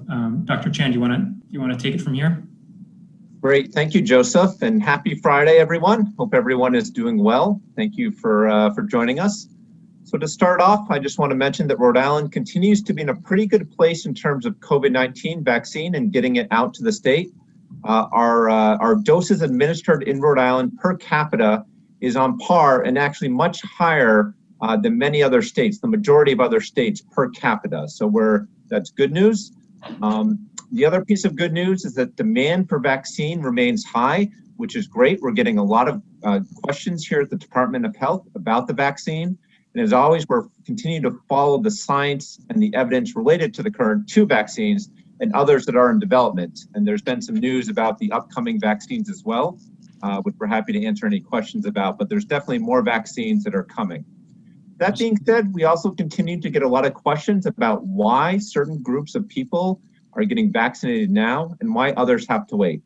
Dr. Chan, do you want to take it from here? Great, thank you, Joseph, and happy Friday, everyone. Hope everyone is doing well. Thank you for joining us. So to start off, I just want to mention that Rhode Island continues to be in a pretty good place in terms of COVID-19 vaccine and getting it out to the state. Our doses administered in Rhode Island per capita is on par and actually much higher than many other states, the majority of other states per capita. So that's good news. The other piece of good news is that demand for vaccine remains high, which is great. We're getting a lot of questions here at the Department of Health about the vaccine. And as always, we're continuing to follow the science and the evidence related to the current two vaccines and others that are in development. And there's been some news about the upcoming vaccines as well, which we're happy to answer any questions about, but there's definitely more vaccines that are coming. That being said, we also continue to get a lot of questions about why certain groups of people are getting vaccinated now and why others have to wait.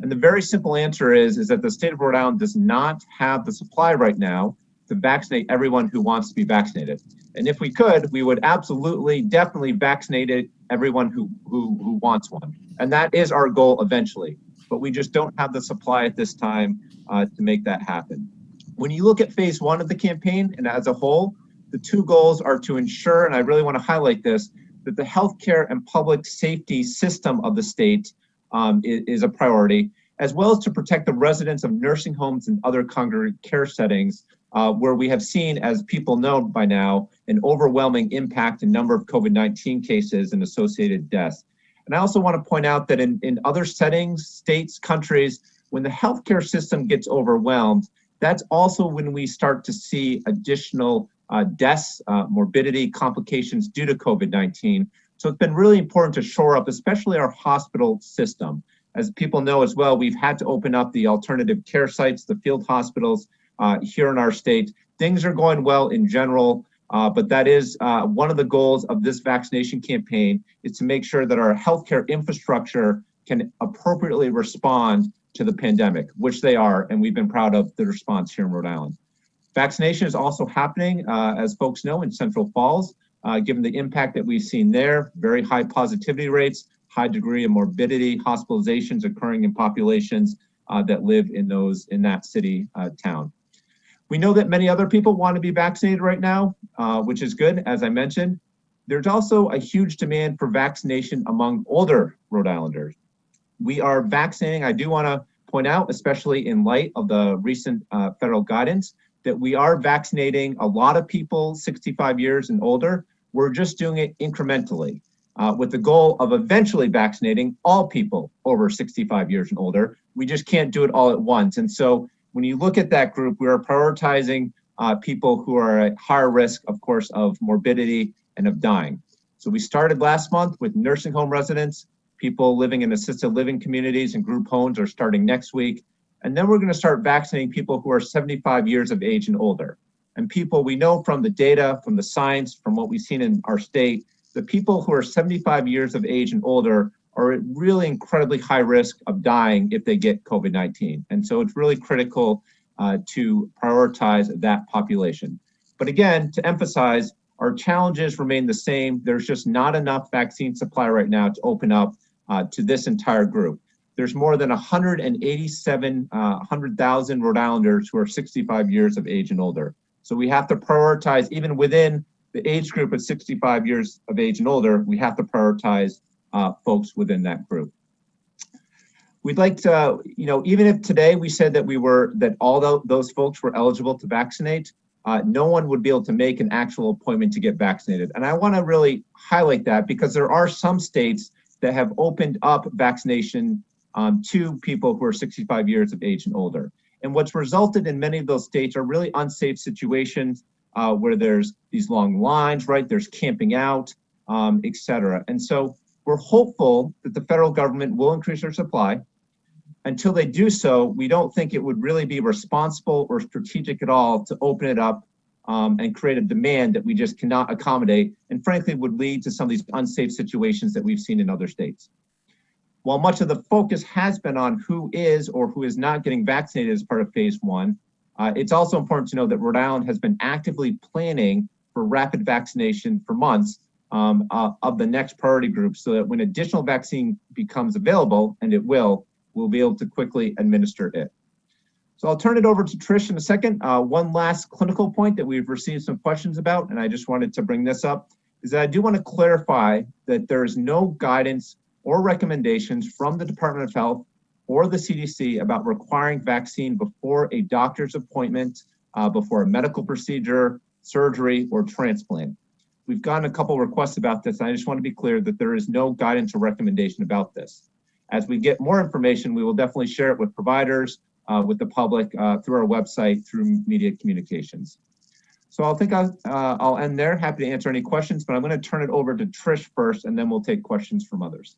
And the very simple answer is that the state of Rhode Island does not have the supply right now to vaccinate everyone who wants to be vaccinated. And if we could, we would absolutely, definitely vaccinate everyone who wants one. And that is our goal eventually, but we just don't have the supply at this time to make that happen. When you look at phase one of the campaign and as a whole, the two goals are to ensure, and I really want to highlight this, that the healthcare and public safety system of the state is a priority, as well as to protect the residents of nursing homes and other congregate care settings where we have seen, as people know by now, an overwhelming impact in number of COVID-19 cases and associated deaths. And I also want to point out that in other settings, states, countries, when the healthcare system gets overwhelmed, that's also when we start to see additional deaths, morbidity, complications due to COVID-19. So it's been really important to shore up, especially our hospital system. As people know as well, we've had to open up the alternative care sites, the field hospitals here in our state. Things are going well in general, but that is one of the goals of this vaccination campaign is to make sure that our healthcare infrastructure can appropriately respond to the pandemic, which they are, and we've been proud of the response here in Rhode Island. Vaccination is also happening, as folks know, in Central Falls, given the impact that we've seen there, very high positivity rates, high degree of morbidity, hospitalizations occurring in populations that live in that city, town. We know that many other people want to be vaccinated right now, which is good, as I mentioned. There's also a huge demand for vaccination among older Rhode Islanders. We are vaccinating, I do want to point out, especially in light of the recent federal guidance, that we are vaccinating a lot of people 65 years and older. We're just doing it incrementally with the goal of eventually vaccinating all people over 65 years and older. We just can't do it all at once. And so when you look at that group, we are prioritizing people who are at higher risk, of course, of morbidity and of dying. So we started last month with nursing home residents. People living in assisted living communities and group homes are starting next week. And then we're going to start vaccinating people who are 75 years of age and older. And people we know from the data, from the science, from what we've seen in our state, the people who are 75 years of age and older are at really incredibly high risk of dying if they get COVID-19. And so it's really critical to prioritize that population. But again, to emphasize, our challenges remain the same. There's just not enough vaccine supply right now to open up to this entire group. There's more than 100,000 Rhode Islanders who are 65 years of age and older. So we have to prioritize, even within the age group of 65 years of age and older, we have to prioritize folks within that group. We'd like to, even if today we said that all those folks were eligible to vaccinate, no one would be able to make an actual appointment to get vaccinated. And I want to really highlight that because there are some states that have opened up vaccination to people who are 65 years of age and older. And what's resulted in many of those states are really unsafe situations where there's these long lines, right? There's camping out, et cetera. And so we're hopeful that the federal government will increase their supply. Until they do so, we don't think it would really be responsible or strategic at all to open it up and create a demand that we just cannot accommodate, and frankly would lead to some of these unsafe situations that we've seen in other states. While much of the focus has been on who is or who is not getting vaccinated as part of phase one, it's also important to know that Rhode Island has been actively planning for rapid vaccination for months, of the next priority group, so that when additional vaccine becomes available, and it will, we'll be able to quickly administer it. So I'll turn it over to Trish in a second. One last clinical point that we've received some questions about, and I just wanted to bring this up, is that I do want to clarify that there is no guidance or recommendations from the Department of Health or the CDC about requiring vaccine before a doctor's appointment, before a medical procedure, surgery, or transplant. We've gotten a couple requests about this, and I just want to be clear that there is no guidance or recommendation about this. As we get more information, we will definitely share it with providers, with the public, through our website, through media communications. So I'll end there. Happy to answer any questions, but I'm going to turn it over to Trish first, and then we'll take questions from others.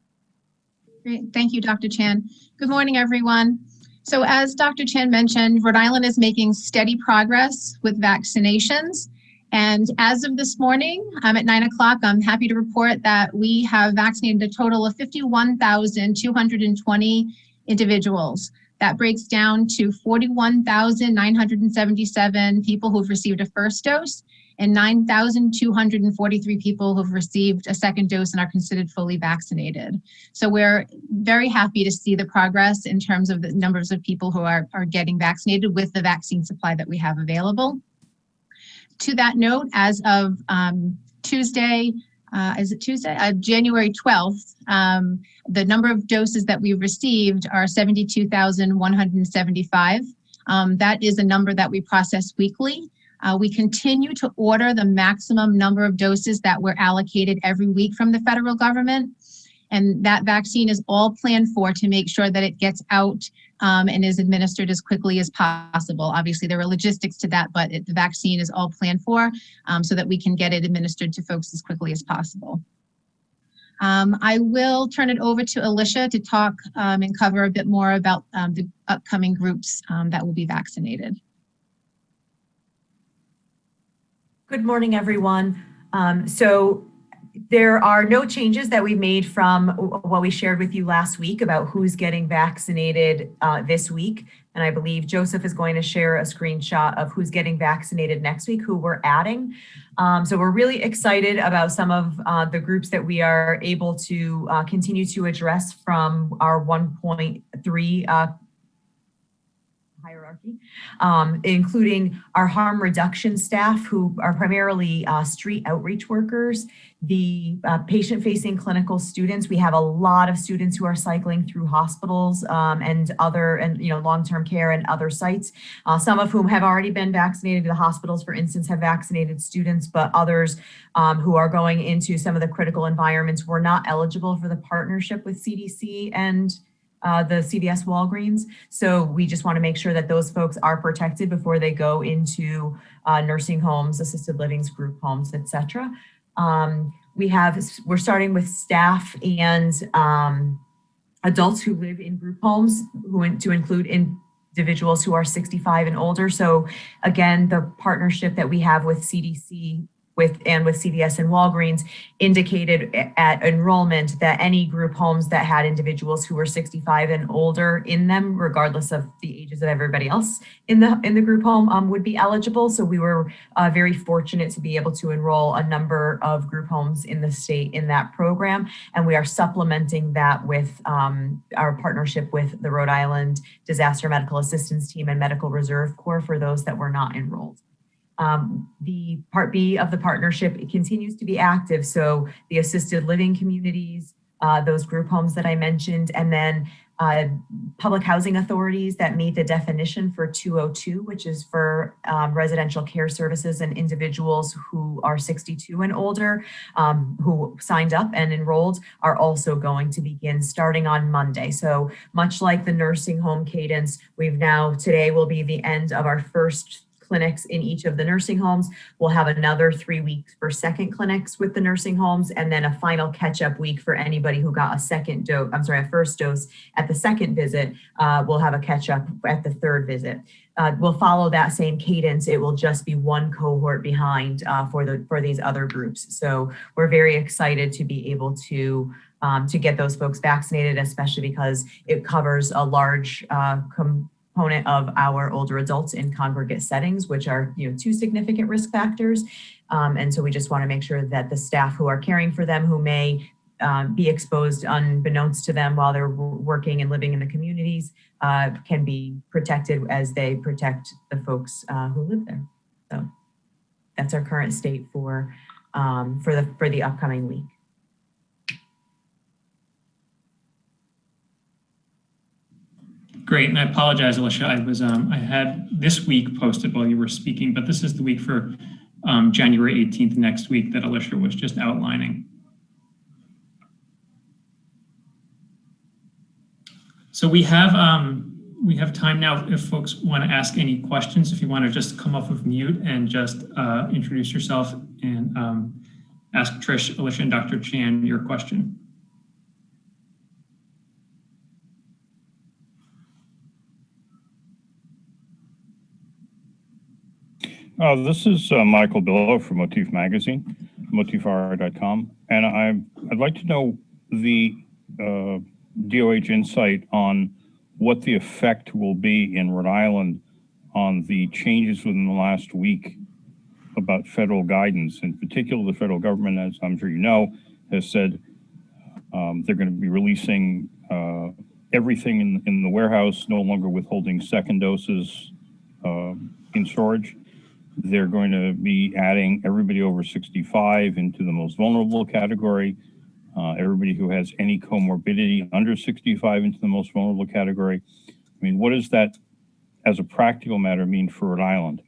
Great. Thank you, Dr. Chan. Good morning, everyone. So as Dr. Chan mentioned, Rhode Island is making steady progress with vaccinations. And as of this morning, at 9 o'clock, I'm happy to report that we have vaccinated a total of 51,220 individuals. That breaks down to 41,977 people who've received a first dose and 9,243 people who've received a second dose and are considered fully vaccinated. So we're very happy to see the progress in terms of the numbers of people who are getting vaccinated with the vaccine supply that we have available. To that note, as of Tuesday, January 12th, the number of doses that we've received are 72,175. That is a number that we process weekly. We continue to order the maximum number of doses that were allocated every week from the federal government. And that vaccine is all planned for to make sure that it gets out and is administered as quickly as possible. Obviously, there are logistics to that, but the vaccine is all planned for so that we can get it administered to folks as quickly as possible. I will turn it over to Alicia to talk and cover a bit more about the upcoming groups that will be vaccinated. Good morning, everyone. So there are no changes that we made from what we shared with you last week about who's getting vaccinated this week. And I believe Joseph is going to share a screenshot of who's getting vaccinated next week, who we're adding. So we're really excited about some of the groups that we are able to continue to address from our 1.3 hierarchy, including our harm reduction staff, who are primarily street outreach workers, the patient-facing clinical students. We have a lot of students who are cycling through hospitals and long-term care and other sites, some of whom have already been vaccinated. The hospitals, for instance, have vaccinated students, but others who are going into some of the critical environments were not eligible for the partnership with CDC and the CVS Walgreens. So we just want to make sure that those folks are protected before they go into nursing homes, assisted livings, group homes, etc. We're starting with staff and adults who live in group homes, to include individuals who are 65 and older. So again, the partnership that we have with CDC with CVS and Walgreens indicated at enrollment that any group homes that had individuals who were 65 and older in them, regardless of the ages of everybody else in the group home, would be eligible. So we were very fortunate to be able to enroll a number of group homes in the state in that program. And we are supplementing that with our partnership with the Rhode Island Disaster Medical Assistance Team and Medical Reserve Corps for those that were not enrolled. The Part B of the partnership, it continues to be active. So the assisted living communities, those group homes that I mentioned, and then public housing authorities that meet the definition for 202, which is for residential care services and individuals who are 62 and older, who signed up and enrolled, are also going to begin starting on Monday. So much like the nursing home cadence, today will be the end of our first clinics in each of the nursing homes. We'll have another 3 weeks for second clinics with the nursing homes, and then a final catch-up week for anybody who got a first dose at the second visit. We'll have a catch-up at the third visit. We'll follow that same cadence. It will just be one cohort behind for these other groups. So we're very excited to be able to get those folks vaccinated, especially because it covers a large component of our older adults in congregate settings, which are two significant risk factors. And so we just want to make sure that the staff who are caring for them, who may be exposed unbeknownst to them while they're working and living in the communities, can be protected as they protect the folks who live there. So that's our current state for the upcoming week. Great, and I apologize, Alicia. I had this week posted while you were speaking, but this is the week for January 18th next week that Alicia was just outlining. So we have time now if folks want to ask any questions. If you want to just come off of mute and just introduce yourself and ask Trish, Alicia, and Dr. Chan your question. This is Michael Billow from Motif Magazine, motifr.com, and I'd like to know the DOH insight on what the effect will be in Rhode Island on the changes within the last week about federal guidance. In particular, the federal government, as I'm sure you know, has said they're going to be releasing everything in the warehouse, no longer withholding second doses in storage. They're going to be adding everybody over 65 into the most vulnerable category, everybody who has any comorbidity under 65 into the most vulnerable category. I mean, what does that, as a practical matter, mean for Rhode Island?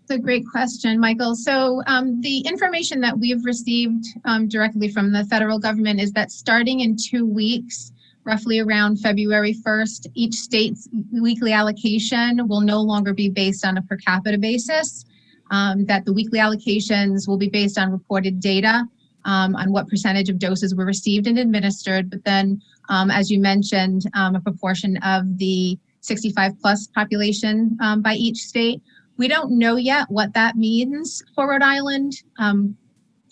It's a great question, Michael. So the information that we've received directly from the federal government is that starting in 2 weeks, roughly around February 1st, each state's weekly allocation will no longer be based on a per capita basis, that the weekly allocations will be based on reported data on what percentage of doses were received and administered, but then, as you mentioned, a proportion of the 65 plus population by each state. We don't know yet what that means for Rhode Island,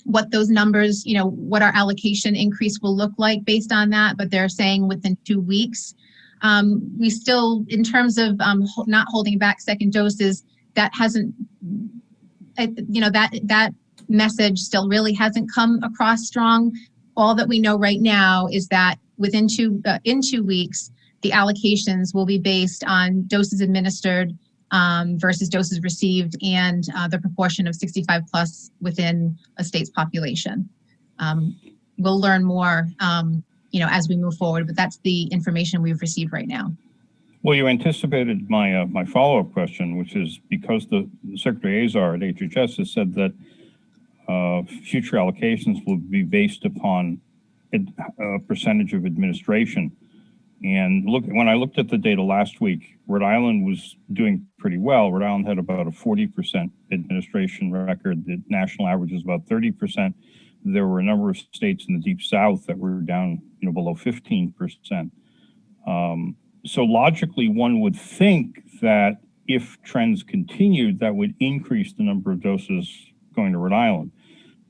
what those numbers, what our allocation increase will look like based on that, but they're saying within 2 weeks. We still, in terms of not holding back second doses, that hasn't, that message still really hasn't come across strong. All that we know right now is that within in 2 weeks, the allocations will be based on doses administered versus doses received and the proportion of 65 plus within a state's population. We'll learn more, as we move forward, but that's the information we've received right now. Well, you anticipated my my follow-up question, which is because the Secretary Azar at HHS has said that future allocations will be based upon a percentage of administration. And when I looked at the data last week, Rhode Island was doing pretty well. Rhode Island had about a 40% administration record. The national average is about 30%. There were a number of states in the Deep South that were down, below 15%. So logically, one would think that if trends continued, that would increase the number of doses going to Rhode Island.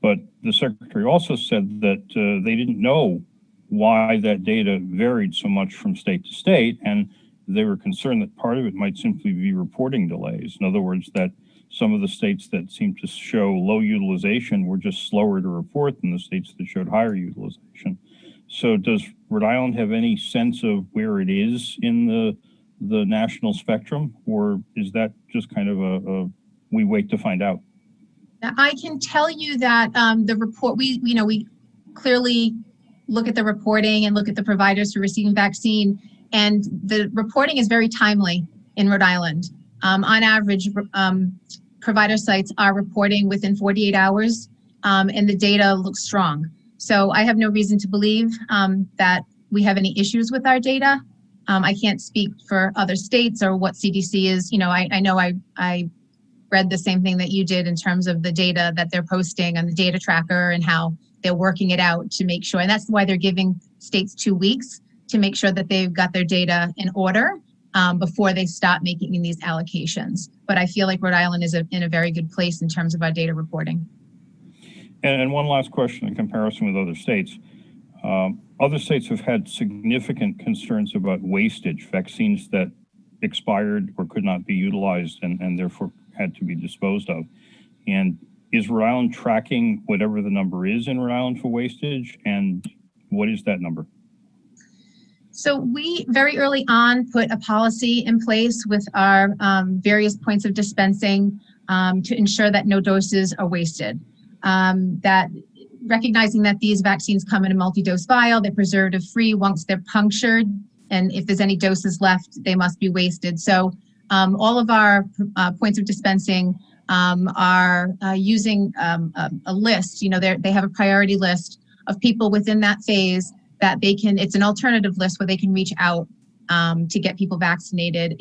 But the Secretary also said that they didn't know why that data varied so much from state to state, and they were concerned that part of it might simply be reporting delays. In other words, that some of the states that seemed to show low utilization were just slower to report than the states that showed higher utilization. So does Rhode Island have any sense of where it is in the national spectrum, or is that just kind of a we wait to find out? I can tell you that the report, we clearly look at the reporting and look at the providers who are receiving vaccine, and the reporting is very timely in Rhode Island. On average, provider sites are reporting within 48 hours, and the data looks strong. So I have no reason to believe that we have any issues with our data. I can't speak for other states or what CDC is. I know I read the same thing that you did in terms of the data that they're posting on the data tracker and how they're working it out to make sure. And that's why they're giving states 2 weeks to make sure that they've got their data in order before they start making these allocations. But I feel like Rhode Island is in a very good place in terms of our data reporting. And one last question in comparison with other states. Other states have had significant concerns about wastage, vaccines that expired or could not be utilized and therefore had to be disposed of. And is Rhode Island tracking whatever the number is in Rhode Island for wastage? And what is that number? So we very early on put a policy in place with our various points of dispensing to ensure that no doses are wasted. That recognizing that these vaccines come in a multi-dose vial, they're preservative free once they're punctured, and if there's any doses left, they must be wasted. So all of our points of dispensing are using a list. You know, they have a priority list of people within that phase that they can, it's an alternative list where they can reach out to get people vaccinated.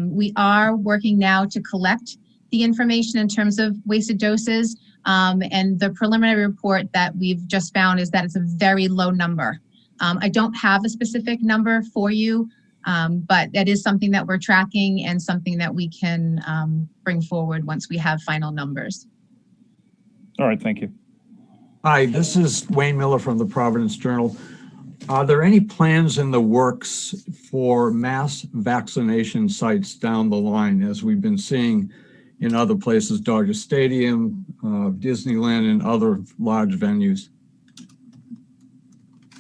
We are working now to collect the information in terms of wasted doses. And the preliminary report that we've just found is that it's a very low number. I don't have a specific number for you, but that is something that we're tracking and something that we can bring forward once we have final numbers. All right, thank you. Hi, this is GWayne Miller from the Providence Journal. Are there any plans in the works for mass vaccination sites down the line, as we've been seeing in other places, Dodger Stadium, Disneyland, and other large venues?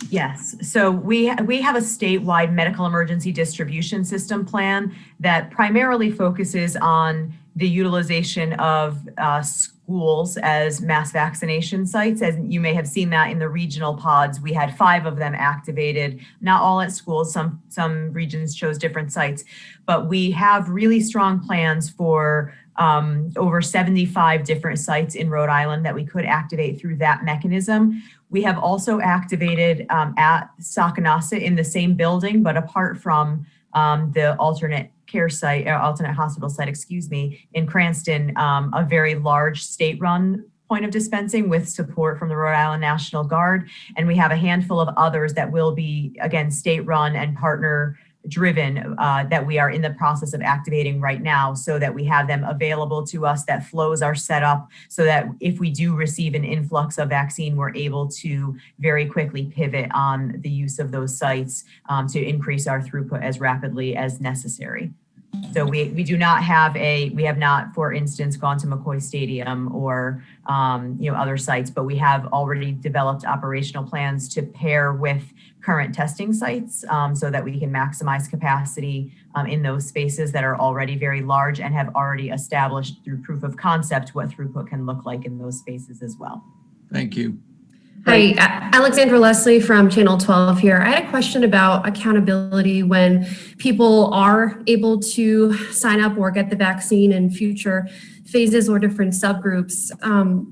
Yes, so we have a statewide medical emergency distribution system plan that primarily focuses on the utilization of schools as mass vaccination sites. As you may have seen that in the regional pods, we had 5 of them activated, not all at schools, some regions chose different sites, but we have really strong plans for over 75 different sites in Rhode Island that we could activate through that mechanism. We have also activated at Sakanasa in the same building, but apart from the alternate care site, alternate hospital site, excuse me, in Cranston, a very large state-run point of dispensing with support from the Rhode Island National Guard. And we have a handful of others that will be, again, state-run and partner driven that we are in the process of activating right now, so that we have them available to us, that flows are set up so that if we do receive an influx of vaccine, we're able to very quickly pivot on the use of those sites to increase our throughput as rapidly as necessary. So we have not, for instance, gone to McCoy Stadium or other sites, but we have already developed operational plans to pair with current testing sites so that we can maximize capacity in those spaces that are already very large and have already established through proof of concept what throughput can look like in those spaces as well. Thank you. Hi, Alexandra Leslie from Channel 12 here. I had a question about accountability when people are able to sign up or get the vaccine in future phases or different subgroups.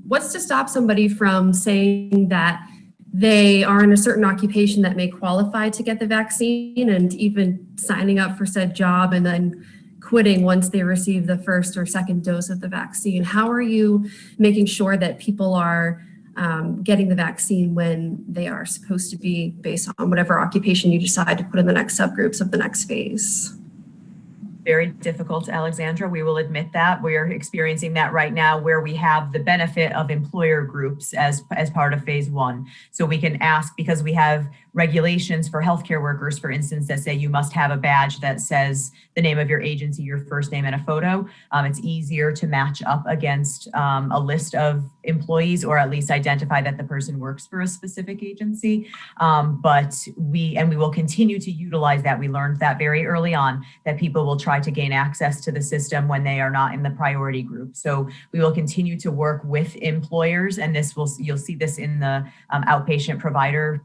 What's to stop somebody from saying that they are in a certain occupation that may qualify to get the vaccine and even signing up for said job and then quitting once they receive the first or second dose of the vaccine? How are you making sure that people are getting the vaccine when they are supposed to be, based on whatever occupation you decide to put in the next subgroups of the next phase? Very difficult, Alexandra. We will admit that. We are experiencing that right now, where we have the benefit of employer groups as part of phase 1. So we can ask, because we have regulations for healthcare workers, for instance, that say you must have a badge that says the name of your agency, your first name, and a photo. It's easier to match up against a list of employees, or at least identify that the person works for a specific agency. But we will continue to utilize that. We learned that very early on, that people will try to gain access to the system when they are not in the priority group. So we will continue to work with employers, and you'll see this in the outpatient provider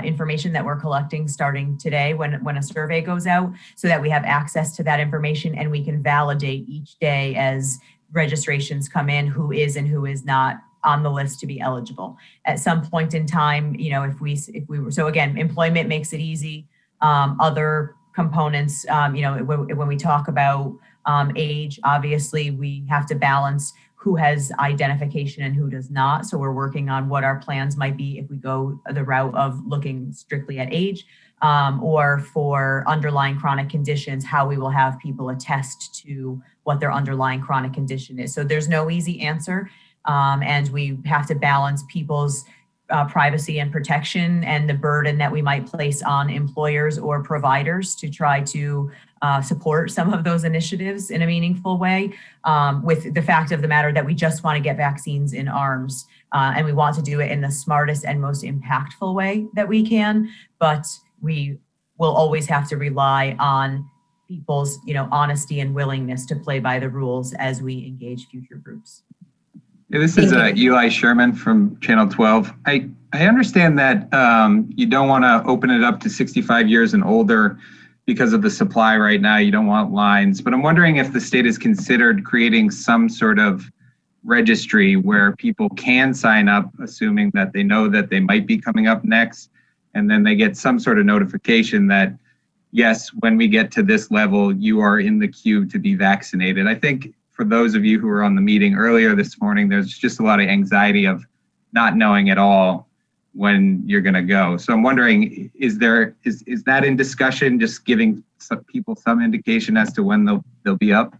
information that we're collecting starting today when a survey goes out, so that we have access to that information and we can validate each day as registrations come in who is and who is not on the list to be eligible. At some point in time, if we were, so again, employment makes it easy. Other components, when we talk about age, obviously we have to balance who has identification and who does not. So we're working on what our plans might be if we go the route of looking strictly at age, or for underlying chronic conditions, how we will have people attest to what their underlying chronic condition is. So there's no easy answer. And we have to balance people's privacy and protection and the burden that we might place on employers or providers to try to support some of those initiatives in a meaningful way, with the fact of the matter that we just want to get vaccines in arms, and we want to do it in the smartest and most impactful way that we can, but we will always have to rely on people's, honesty and willingness to play by the rules as we engage future groups. Yeah, this is Eli Sherman from Channel 12. I understand that you don't want to open it up to 65 years and older because of the supply right now. You don't want lines, but I'm wondering if the state has considered creating some sort of registry where people can sign up, assuming that they know that they might be coming up next, and then they get some sort of notification that, yes, when we get to this level, you are in the queue to be vaccinated. I think for those of you who were on the meeting earlier this morning, there's just a lot of anxiety of not knowing at all when you're going to go. So I'm wondering, is that in discussion, just giving some people some indication as to when they'll be up?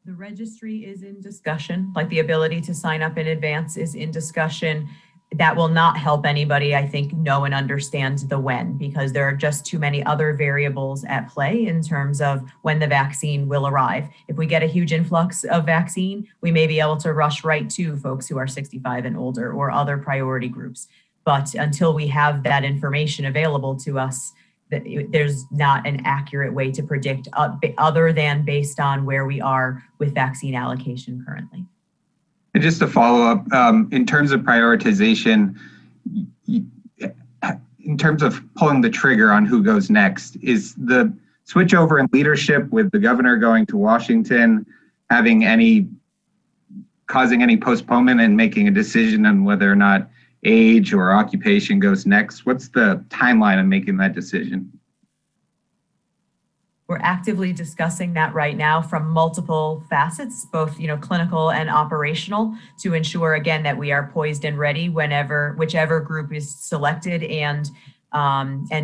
The registry is in discussion, like the ability to sign up in advance is in discussion. That will not help anybody, I think, know and understand the when, because there are just too many other variables at play in terms of when the vaccine will arrive. If we get a huge influx of vaccine, we may be able to rush right to folks who are 65 and older or other priority groups. But until we have that information available to us, there's not an accurate way to predict other than based on where we are with vaccine allocation currently. And just to follow up, in terms of prioritization, in terms of pulling the trigger on who goes next, is the switch over in leadership with the governor going to Washington causing any postponement and making a decision on whether or not age or occupation goes next? What's the timeline on making that decision? We're actively discussing that right now from multiple facets, both clinical and operational, to ensure again that we are poised and ready whichever group is selected and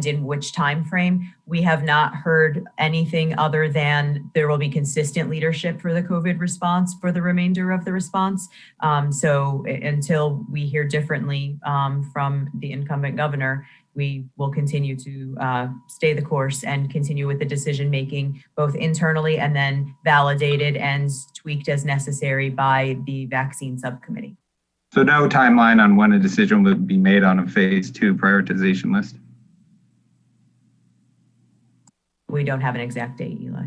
in which time frame. We have not heard anything other than there will be consistent leadership for the COVID response for the remainder of the response. So until we hear differently from the incumbent governor, we will continue to stay the course and continue with the decision making, both internally and then validated and tweaked as necessary by the vaccine subcommittee. So no timeline on when a decision would be made on a phase 2 prioritization list? We don't have an exact date, Eli.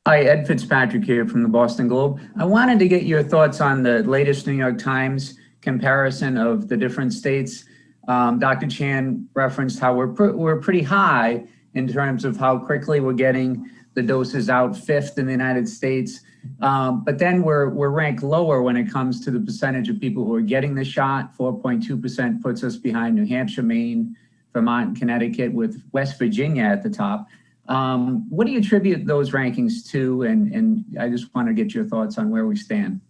Hi, Ed Fitzpatrick here from the Boston Globe. I wanted to get your thoughts on the latest New York Times comparison of the different states. Dr. Chan referenced how we're pretty high in terms of how quickly we're getting the doses out, 5th in the United States. But then we're ranked lower when it comes to the percentage of people who are getting the shot. 4.2% puts us behind New Hampshire, Maine, Vermont, and Connecticut, with West Virginia at the top. What do you attribute those rankings to? And I just want to get your thoughts on where we stand.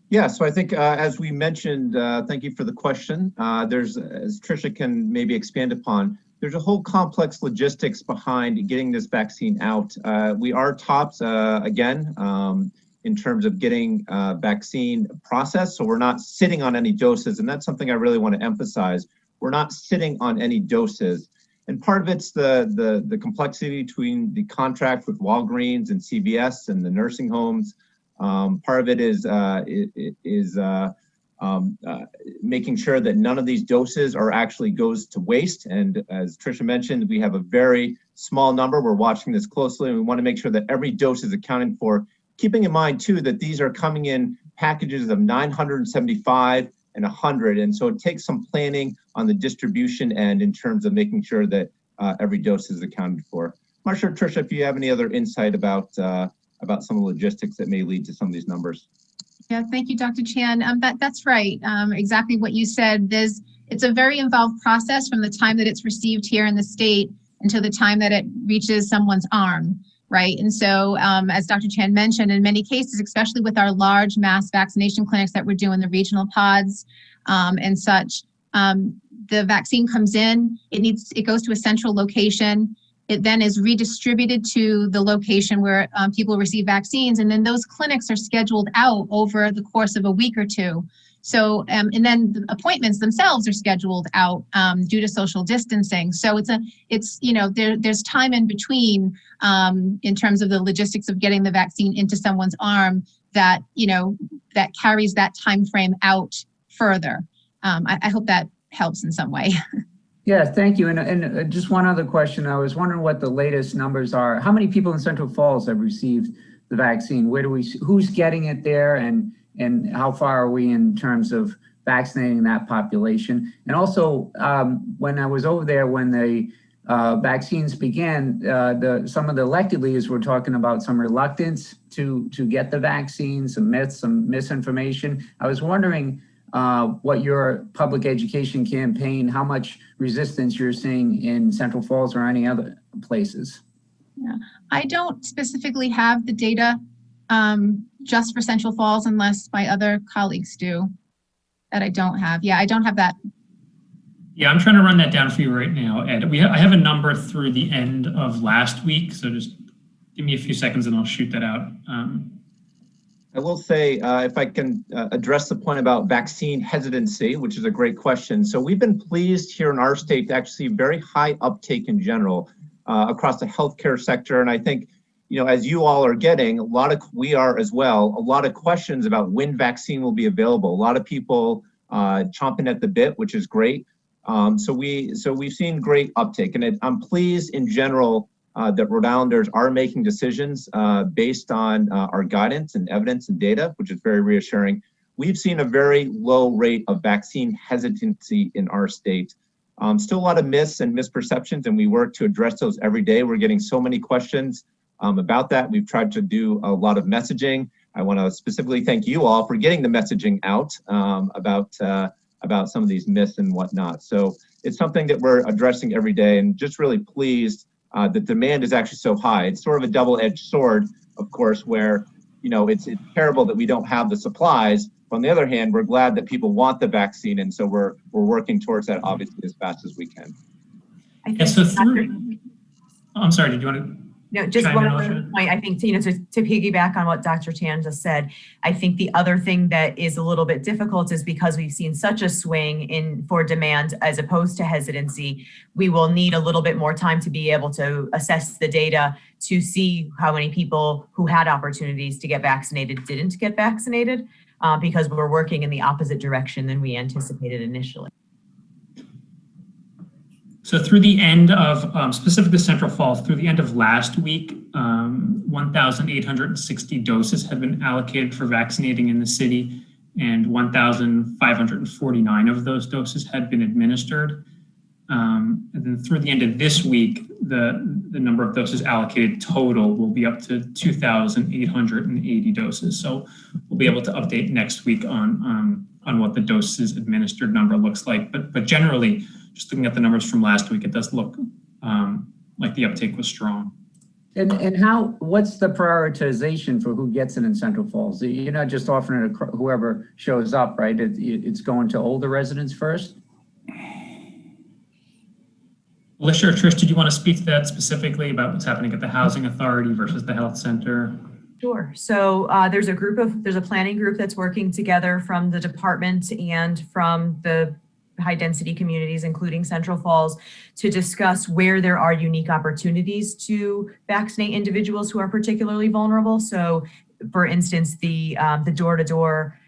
Yeah, so I think as we mentioned, thank you for the question. There's, as Tricia can maybe expand upon, there's a whole complex logistics behind getting this vaccine out. We are tops again in terms of getting vaccine processed, so we're not sitting on any doses, and that's something I really want to emphasize. We're not sitting on any doses. And part of it's the complexity between the contract with Walgreens and CVS and the nursing homes. Part of it is making sure that none of these doses actually goes to waste. And as Tricia mentioned, we have a very small number. We're watching this closely, and we want to make sure that every dose is accounted for. Keeping in mind too that these are coming in packages of 975 and 100, and so it takes some planning on the distribution end in terms of making sure that every dose is accounted for. I'm not sure, Tricia, if you have any other insight about some of the logistics that may lead to some of these numbers. Yeah, thank you, Dr. Chan. That's right. Exactly what you said. It's a very involved process from the time that it's received here in the state until the time that it reaches someone's arm, right? And so, as Dr. Chan mentioned, in many cases, especially with our large mass vaccination clinics that we're doing, the regional pods and such, the vaccine comes in. It goes to a central location. It then is redistributed to the location where people receive vaccines, and then those clinics are scheduled out over the course of a week or two. So, and then the appointments themselves are scheduled out due to social distancing. So it's there's time in between in terms of the logistics of getting the vaccine into someone's arm that that carries that time frame out further. I hope that helps in some way. Yeah, thank you. And just one other question. I was wondering what the latest numbers are. How many people in Central Falls have received the vaccine? Who's getting it there, and how far are we in terms of vaccinating that population? And also, when I was over there, when the vaccines began, some of the elected leaders were talking about some reluctance to get the vaccine, some myths, some misinformation. I was wondering what your public education campaign, how much resistance you're seeing in Central Falls or any other places. Yeah, I don't specifically have the data just for Central Falls unless my other colleagues do, that I don't have. Yeah, I don't have that. Yeah, I'm trying to run that down for you right now, Ed. I have a number through the end of last week, so just give me a few seconds and I'll shoot that out. I will say, if I can address the point about vaccine hesitancy, which is a great question. So we've been pleased here in our state to actually see very high uptake in general across the healthcare sector. And I think, as you all are getting, we are as well, a lot of questions about when vaccine will be available. A lot of people chomping at the bit, which is great. So we've seen great uptake, and I'm pleased in general that Rhode Islanders are making decisions based on our guidance and evidence and data, which is very reassuring. We've seen a very low rate of vaccine hesitancy in our state. Still a lot of myths and misperceptions, and we work to address those every day. We're getting so many questions about that. We've tried to do a lot of messaging. I want to specifically thank you all for getting the messaging out about some of these myths and whatnot. So it's something that we're addressing every day, and just really pleased the demand is actually so high. It's sort of a double-edged sword, of course, where it's terrible that we don't have the supplies. But on the other hand, we're glad that people want the vaccine, and so we're working towards that obviously as fast as we can. Yeah, so I'm sorry, did you want to? No, just one other point. I think, to piggyback on what Dr. Tan just said, I think the other thing that is a little bit difficult is because we've seen such a swing for demand as opposed to hesitancy, we will need a little bit more time to be able to assess the data to see how many people who had opportunities to get vaccinated didn't get vaccinated because we're working in the opposite direction than we anticipated initially. So through the end of, specifically Central Falls, through the end of last week, 1,860 doses have been allocated for vaccinating in the city, and 1,549 of those doses had been administered. And then through the end of this week, the number of doses allocated total will be up to 2,880 doses. So we'll be able to update next week on what the doses administered number looks like. But generally, just looking at the numbers from last week, it does look like the uptake was strong. And what's the prioritization for who gets it in Central Falls? You're not just offering it to whoever shows up, right? It's going to older residents first? Alicia or Trish, did you want to speak to that specifically about what's happening at the housing authority versus the health center? Sure. So there's a planning group that's working together from the department and from the high density communities, including Central Falls, to discuss where there are unique opportunities to vaccinate individuals who are particularly vulnerable. So for instance, the door-to-door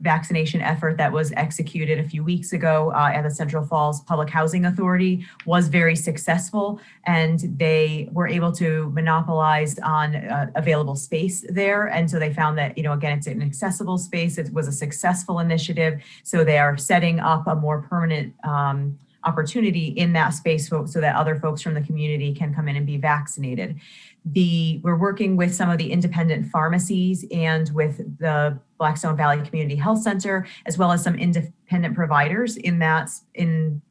vaccination effort that was executed a few weeks ago at the Central Falls Public Housing Authority was very successful, and they were able to monopolize on available space there. And so they found that, again, it's an accessible space. It was a successful initiative. So they are setting up a more permanent opportunity in that space so that other folks from the community can come in and be vaccinated. We're working with some of the independent pharmacies and with the Blackstone Valley Community Health Center, as well as some independent independent providers in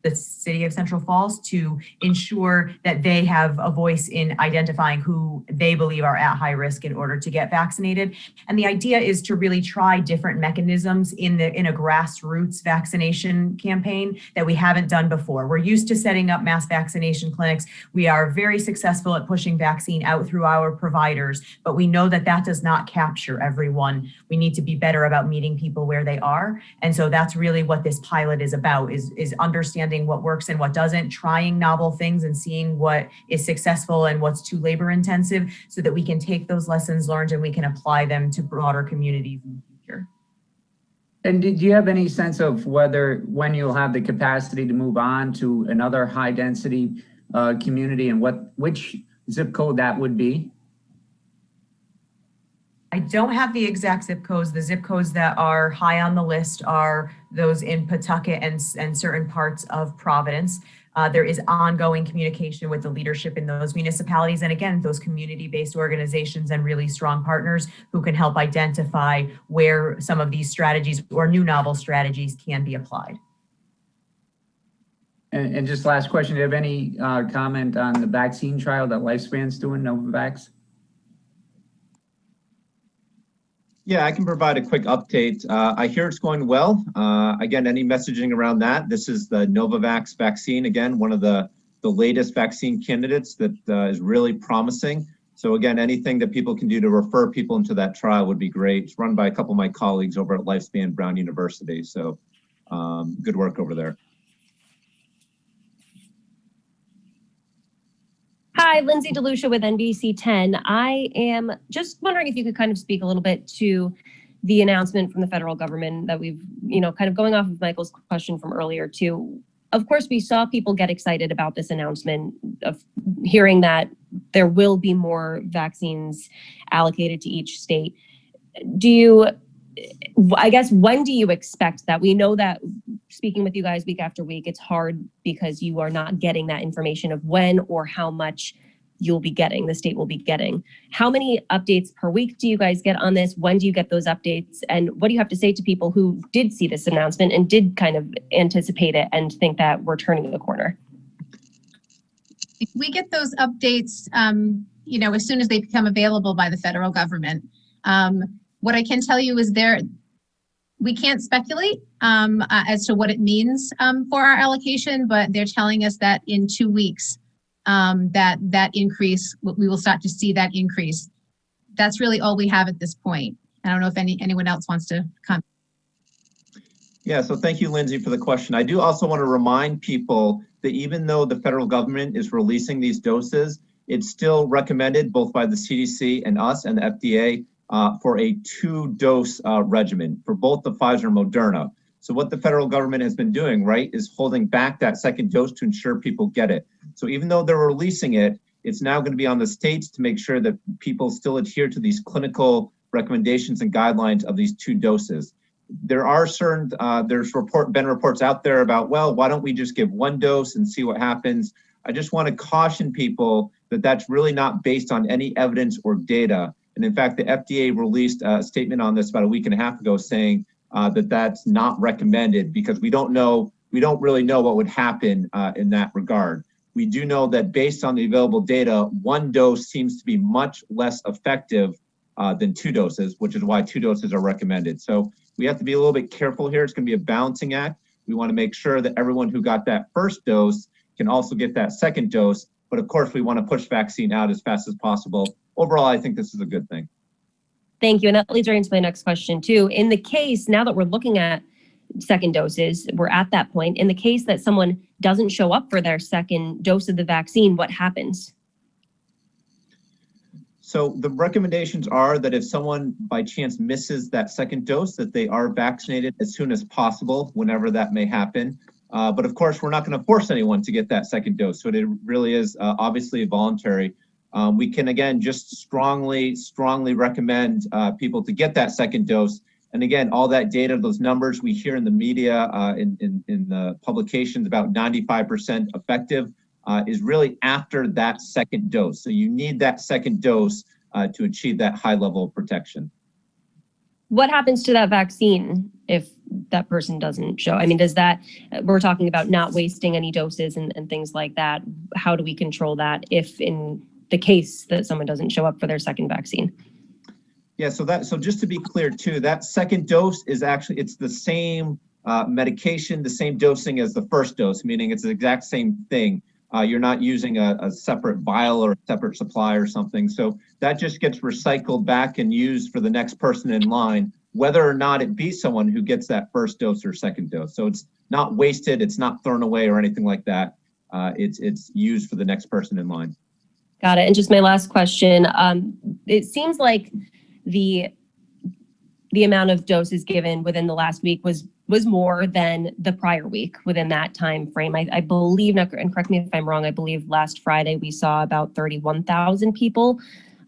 the city of Central Falls to ensure that they have a voice in identifying who they believe are at high risk in order to get vaccinated. And the idea is to really try different mechanisms in a grassroots vaccination campaign that we haven't done before. We're used to setting up mass vaccination clinics. We are very successful at pushing vaccine out through our providers, but we know that that does not capture everyone. We need to be better about meeting people where they are. And so that's really what this pilot is about, is understanding what works and what doesn't, trying novel things and seeing what is successful and what's too labor intensive so that we can take those lessons learned and we can apply them to broader communities in the future. And do you have any sense of when you'll have the capacity to move on to another high density community and which zip code that would be? I don't have the exact zip codes. The zip codes that are high on the list are those in Pawtucket and certain parts of Providence. There is ongoing communication with the leadership in those municipalities. And again, those community-based organizations and really strong partners who can help identify where some of these strategies or new novel strategies can be applied. And just last question, do you have any comment on the vaccine trial that Lifespan's doing, Novavax? Yeah, I can provide a quick update. I hear it's going well. Again, any messaging around that? This is the Novavax vaccine. Again, one of the latest vaccine candidates that is really promising. So again, anything that people can do to refer people into that trial would be great. It's run by a couple of my colleagues over at Lifespan Brown University. So good work over there. Hi, Lynzi DeLuccia with NBC 10. I am just wondering if you could kind of speak a little bit to the announcement from the federal government that we've, kind of going off of Michael's question from earlier too. Of course, we saw people get excited about this announcement of hearing that there will be more vaccines allocated to each state. I guess, when do you expect that? We know that speaking with you guys week after week, it's hard because you are not getting that information of when or how much you'll be getting, the state will be getting. How many updates per week do you guys get on this? When do you get those updates? And what do you have to say to people who did see this announcement and did kind of anticipate it and think that we're turning the corner? We get those updates, as soon as they become available by the federal government. What I can tell you is we can't speculate as to what it means for our allocation, but they're telling us that in 2 weeks, that increase, we will start to see that increase. That's really all we have at this point. I don't know if anyone else wants to comment. Yeah, so thank you, Lynzi, for the question. I do also want to remind people that even though the federal government is releasing these doses, it's still recommended both by the CDC and us and the FDA for a 2-dose regimen for both the Pfizer and Moderna. So what the federal government has been doing, right, is holding back that second dose to ensure people get it. So even though they're releasing it, it's now going to be on the states to make sure that people still adhere to these clinical recommendations and guidelines of these 2 doses. There are certain, there's been reports out there about, well, why don't we just give 1 dose and see what happens? I just want to caution people that that's really not based on any evidence or data. And in fact, the FDA released a statement on this about a week and a half ago saying that that's not recommended because we don't really know what would happen in that regard. We do know that based on the available data, 1 dose seems to be much less effective than 2 doses, which is why 2 doses are recommended. So we have to be a little bit careful here. It's going to be a balancing act. We want to make sure that everyone who got that first dose can also get that second dose. But of course, we want to push vaccine out as fast as possible. Overall, I think this is a good thing. Thank you. And that leads right into my next question too. In the case, now that we're looking at second doses, we're at that point. In the case that someone doesn't show up for their second dose of the vaccine, what happens? So the recommendations are that if someone by chance misses that second dose, that they are vaccinated as soon as possible, whenever that may happen. But of course, we're not going to force anyone to get that second dose. So it really is obviously voluntary. We can, again, just strongly recommend people to get that second dose. And again, all that data, those numbers we hear in the media, in the publications about 95% effective is really after that second dose. So you need that second dose to achieve that high level of protection. What happens to that vaccine if that person doesn't show? I mean, does that, we're talking about not wasting any doses and things like that. How do we control that if in the case that someone doesn't show up for their second vaccine? Yeah, so just to be clear too, that second dose is actually, it's the same medication, the same dosing as the first dose, meaning it's the exact same thing. You're not using a separate vial or a separate supply or something. So that just gets recycled back and used for the next person in line, whether or not it be someone who gets that first dose or second dose. So it's not wasted, it's not thrown away or anything like that. It's used for the next person in line. Got it. And just my last question, it seems like the amount of doses given within the last week was more than the prior week within that time frame. I believe, and correct me if I'm wrong, I believe last Friday we saw about 31,000 people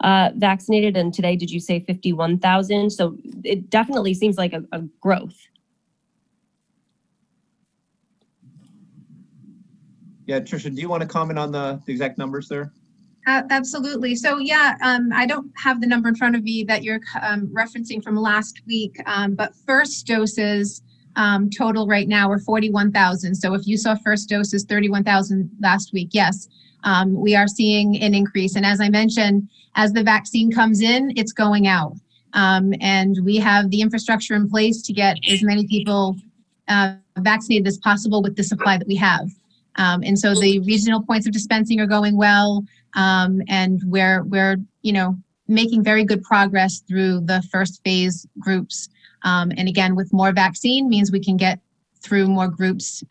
vaccinated, and today did you say 51,000? So it definitely seems like a growth. Yeah, Tricia, do you want to comment on the exact numbers there? Absolutely. So yeah, I don't have the number in front of me that you're referencing from last week, but first doses total right now are 41,000. So if you saw first doses 31,000 last week, yes, we are seeing an increase. And as I mentioned, as the vaccine comes in, it's going out. And we have the infrastructure in place to get as many people vaccinated as possible with the supply that we have. And so the regional points of dispensing are going well. And we're making very good progress through the first phase groups. And again, with more vaccine means we can get through more groups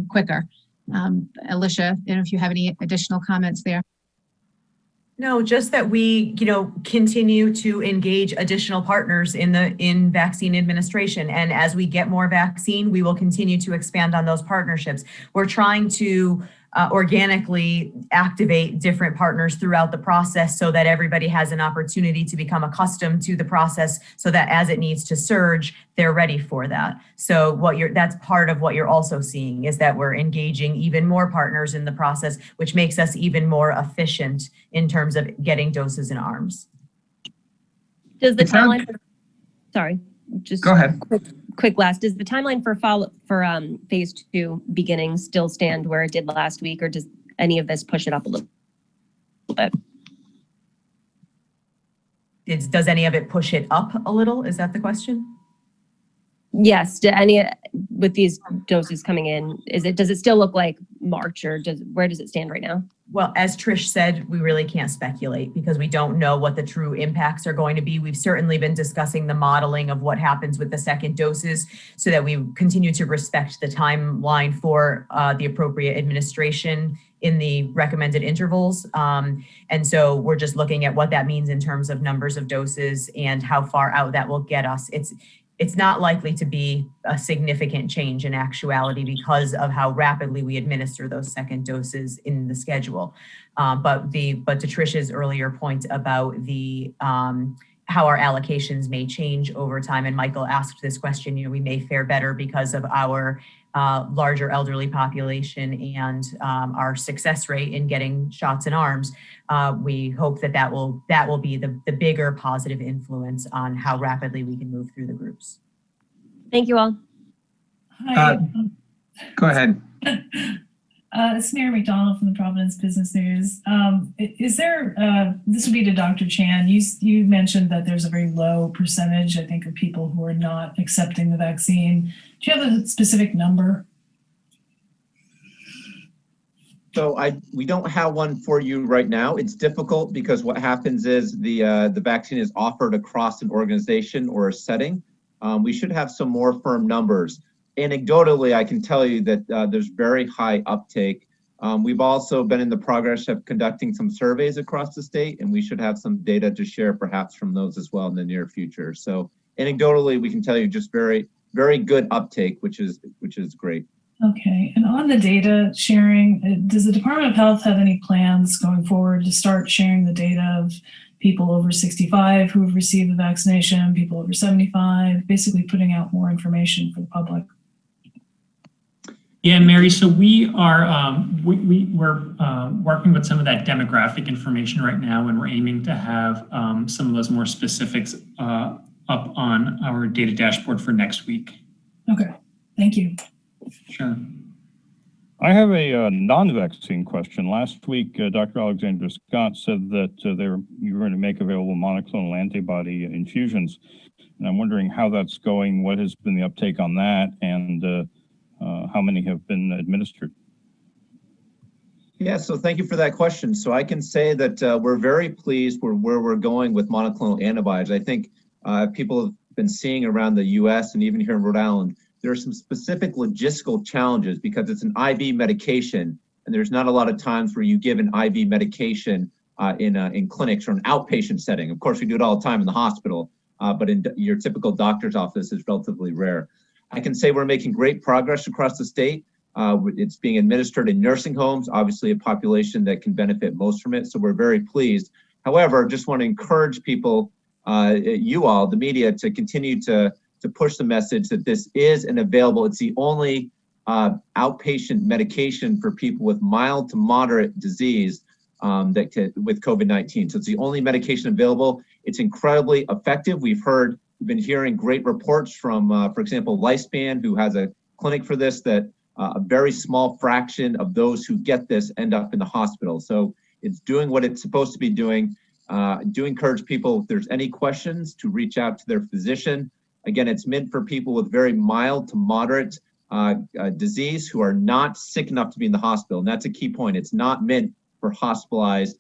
quicker. Alicia, I don't know if you have any additional comments there. No, just that we, continue to engage additional partners in vaccine administration. And as we get more vaccine, we will continue to expand on those partnerships. We're trying to organically activate different partners throughout the process so that everybody has an opportunity to become accustomed to the process so that as it needs to surge, they're ready for that. So that's part of what you're also seeing is that we're engaging even more partners in the process, which makes us even more efficient in terms of getting doses in arms. Does the timeline, sorry, just go ahead. Quick last, does the timeline for phase 2 beginning still stand where it did last week, or does any of this push it up a little bit? Does any of it push it up a little? Is that the question? Yes. With these doses coming in, does it still look like March, or where does it stand right now? Well, as Trish said, we really can't speculate because we don't know what the true impacts are going to be. We've certainly been discussing the modeling of what happens with the second doses so that we continue to respect the timeline for the appropriate administration in the recommended intervals. And so we're just looking at what that means in terms of numbers of doses and how far out that will get us. It's not likely to be a significant change in actuality because of how rapidly we administer those second doses in the schedule. But to Trish's earlier point about how our allocations may change over time, and Michael asked this question, we may fare better because of our larger elderly population and our success rate in getting shots in arms. We hope that will be the bigger positive influence on how rapidly we can move through the groups. Thank you all. Hi. Go ahead. It's Mary MacDonald from the Providence Business News. Is there, this would be to Dr. Chan, you mentioned that there's a very low percentage, I think, of people who are not accepting the vaccine. Do you have a specific number? So we don't have one for you right now. It's difficult because what happens is the vaccine is offered across an organization or a setting. We should have some more firm numbers. Anecdotally, I can tell you that there's very high uptake. We've also been in the progress of conducting some surveys across the state, and we should have some data to share perhaps from those as well in the near future. So anecdotally, we can tell you just very, very good uptake, which is great. Okay, and on the data sharing, does the Department of Health have any plans going forward to start sharing the data of people over 65 who have received the vaccination, people over 75, basically putting out more information for the public? Yeah, Mary, so we are we're working with some of that demographic information right now, and we're aiming to have some of those more specifics up on our data dashboard for next week. Okay, thank you. Sure. I have a non-vaccine question. Last week, Dr. Alexander Scott said that you were going to make available monoclonal antibody infusions. And I'm wondering how that's going, what has been the uptake on that, and how many have been administered? Yeah, so thank you for that question. So I can say that we're very pleased with where we're going with monoclonal antibodies. I think people have been seeing around the US and even here in Rhode Island, there are some specific logistical challenges because it's an IV medication, and there's not a lot of times where you give an IV medication in clinics or an outpatient setting. Of course, we do it all the time in the hospital, but in your typical doctor's office is relatively rare. I can say we're making great progress across the state. It's being administered in nursing homes, obviously a population that can benefit most from it, so we're very pleased. However, just want to encourage people, you all, the media, to continue to push the message that this is available. It's the only outpatient medication for people with mild to moderate disease with COVID-19. So it's the only medication available. It's incredibly effective. We've been hearing great reports from, for example, Lifespan, who has a clinic for this, that a very small fraction of those who get this end up in the hospital. So it's doing what it's supposed to be doing. Do encourage people, if there's any questions, to reach out to their physician. Again, it's meant for people with very mild to moderate disease who are not sick enough to be in the hospital. And that's a key point. It's not meant for hospitalized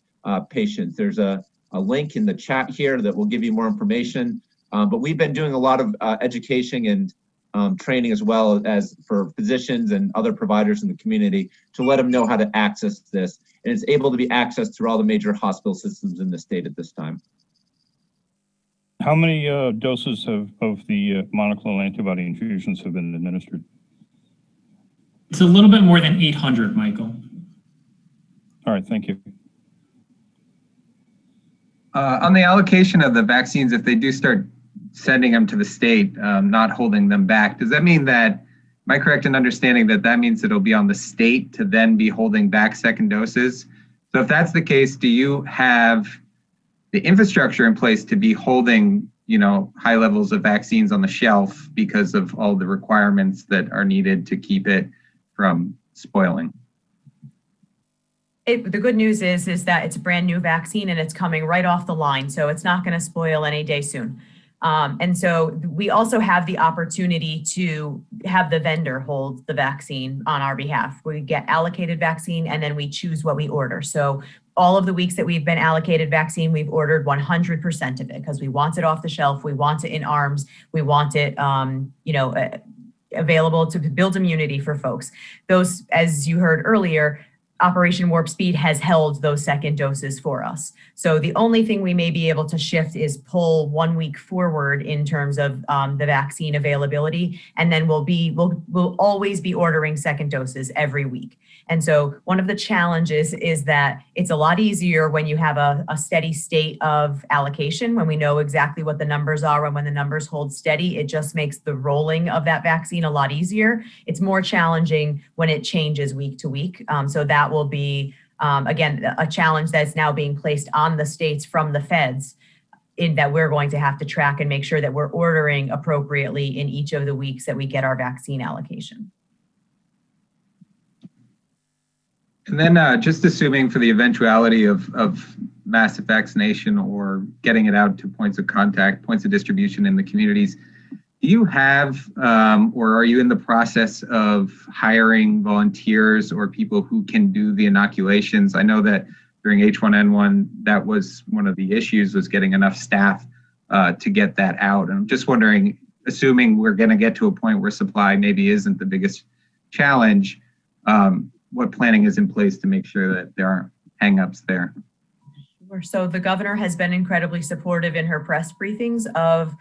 patients. There's a link in the chat here that will give you more information. But we've been doing a lot of education and training as well as for physicians and other providers in the community to let them know how to access this. And it's able to be accessed through all the major hospital systems in the state at this time. How many doses of the monoclonal antibody infusions have been administered? It's a little bit more than 800, Michael. All right, thank you. On the allocation of the vaccines, if they do start sending them to the state, not holding them back, does that mean that, am I correct in understanding that that means it'll be on the state to then be holding back second doses? So if that's the case, do you have the infrastructure in place to be holding, high levels of vaccines on the shelf because of all the requirements that are needed to keep it from spoiling? The good news is that it's a brand new vaccine and it's coming right off the line, so it's not going to spoil any day soon. And so we also have the opportunity to have the vendor hold the vaccine on our behalf. We get allocated vaccine and then we choose what we order. So all of the weeks that we've been allocated vaccine, we've ordered 100% of it because we want it off the shelf. We want it in arms. We want it, available to build immunity for folks. Those, as you heard earlier, Operation Warp Speed has held those second doses for us. So the only thing we may be able to shift is pull 1 week forward in terms of the vaccine availability. And then we'll always be ordering second doses every week. And so one of the challenges is that it's a lot easier when you have a steady state of allocation, when we know exactly what the numbers are, and when the numbers hold steady, it just makes the rolling of that vaccine a lot easier. It's more challenging when it changes week to week. So that will be, again, a challenge that's now being placed on the states from the feds, in that we're going to have to track and make sure that we're ordering appropriately in each of the weeks that we get our vaccine allocation. And then just assuming for the eventuality of massive vaccination or getting it out to points of contact, points of distribution in the communities, do you have or are you in the process of hiring volunteers or people who can do the inoculations? I know that during H1N1, that was one of the issues, was getting enough staff to get that out. And I'm just wondering, assuming we're going to get to a point where supply maybe isn't the biggest challenge, what planning is in place to make sure that there aren't hangups there? Sure. So the governor has been incredibly supportive in her press briefings of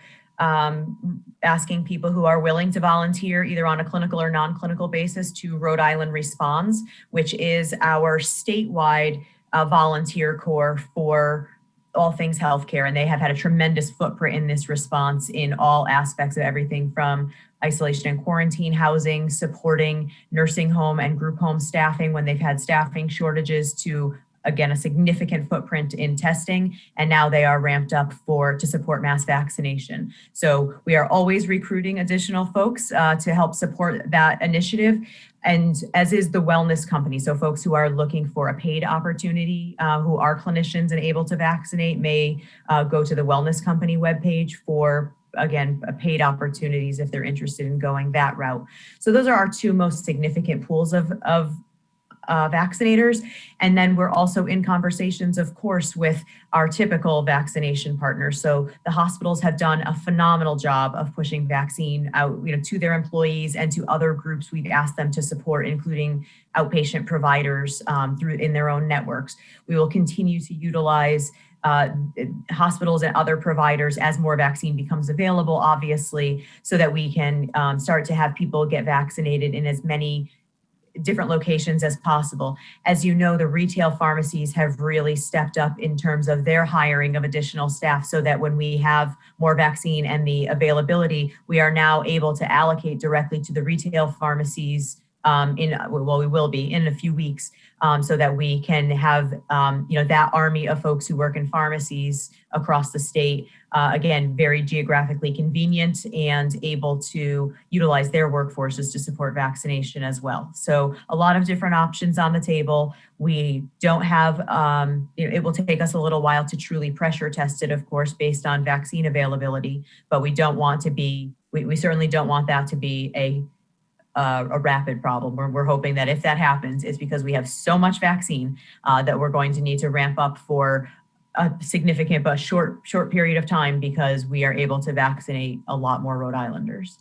asking people who are willing to volunteer either on a clinical or non-clinical basis to Rhode Island Responds, which is our statewide volunteer corps for all things healthcare. And they have had a tremendous footprint in this response in all aspects of everything from isolation and quarantine housing, supporting nursing home and group home staffing when they've had staffing shortages, to again, a significant footprint in testing, and now they are ramped up to support mass vaccination. So we are always recruiting additional folks to help support that initiative, and as is the wellness company. So folks who are looking for a paid opportunity, who are clinicians and able to vaccinate, may go to the wellness company webpage for, again, paid opportunities if they're interested in going that route. So those are our two most significant pools of vaccinators. And then we're also in conversations, of course, with our typical vaccination partners. So the hospitals have done a phenomenal job of pushing vaccine out, to their employees and to other groups we've asked them to support, including outpatient providers in their own networks. We will continue to utilize hospitals and other providers as more vaccine becomes available, obviously, so that we can start to have people get vaccinated in as many different locations as possible. As you know, the retail pharmacies have really stepped up in terms of their hiring of additional staff, so that when we have more vaccine and the availability, we are now able to allocate directly to the retail pharmacies we will be in a few weeks, so that we can have that army of folks who work in pharmacies across the state, again, very geographically convenient and able to utilize their workforces to support vaccination as well. So a lot of different options on the table. We don't have, it will take us a little while to truly pressure test it, of course, based on vaccine availability, but we don't want to be, we certainly don't want that to be a rapid problem. We're hoping that if that happens, it's because we have so much vaccine that we're going to need to ramp up for a significant but short period of time, because we are able to vaccinate a lot more Rhode Islanders.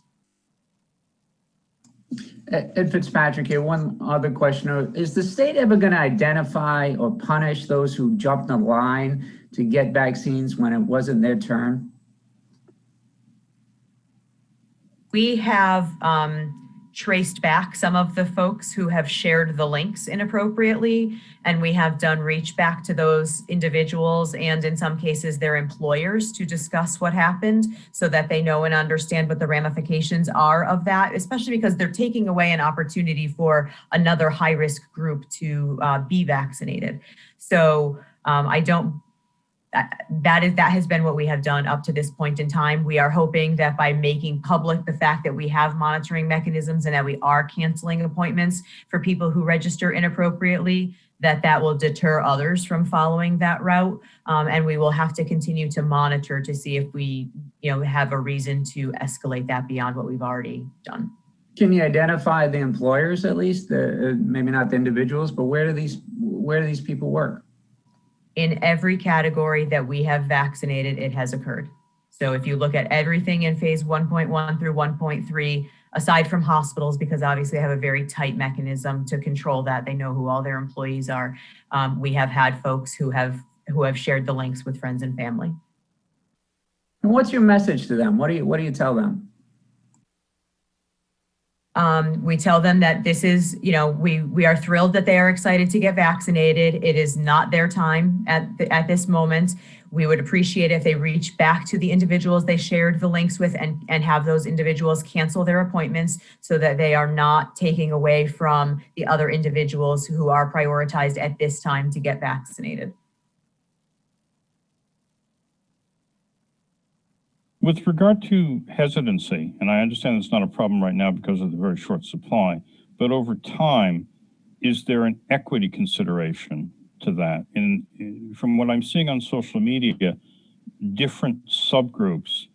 Ed Fitzpatrick here. One other question. Is the state ever going to identify or punish those who jumped the line to get vaccines when it wasn't their turn? We have traced back some of the folks who have shared the links inappropriately, and we have done reach back to those individuals and in some cases their employers to discuss what happened, so that they know and understand what the ramifications are of that, especially because they're taking away an opportunity for another high-risk group to be vaccinated. So that has been what we have done up to this point in time. We are hoping that by making public the fact that we have monitoring mechanisms and that we are canceling appointments for people who register inappropriately, that will deter others from following that route. And we will have to continue to monitor to see if we have a reason to escalate that beyond what we've already done. Can you identify the employers at least? Maybe not the individuals, but where do these people work? In every category that we have vaccinated, it has occurred. So if you look at everything in phase 1.1 through 1.3, aside from hospitals, because obviously they have a very tight mechanism to control that, they know who all their employees are. We have had folks who have shared the links with friends and family. And what's your message to them? What do you tell them? We tell them that this is, we are thrilled that they are excited to get vaccinated. It is not their time at this moment. We would appreciate if they reach back to the individuals they shared the links with and have those individuals cancel their appointments, so that they are not taking away from the other individuals who are prioritized at this time to get vaccinated. With regard to hesitancy, and I understand it's not a problem right now because of the very short supply, but over time, is there an equity consideration to that? And from what I'm seeing on social media, different subgroups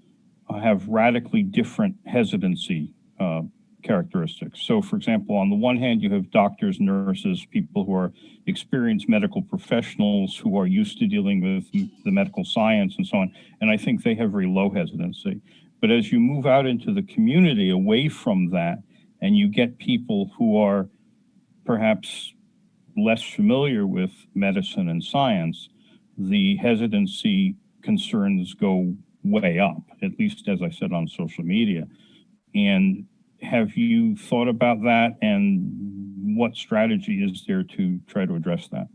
have radically different hesitancy characteristics. So for example, on the one hand, you have doctors, nurses, people who are experienced medical professionals who are used to dealing with the medical science and so on. And I think they have very low hesitancy. But as you move out into the community away from that, and you get people who are perhaps less familiar with medicine and science, the hesitancy concerns go way up, at least as I said on social media. And have you thought about that, and what strategy is there to try to address that?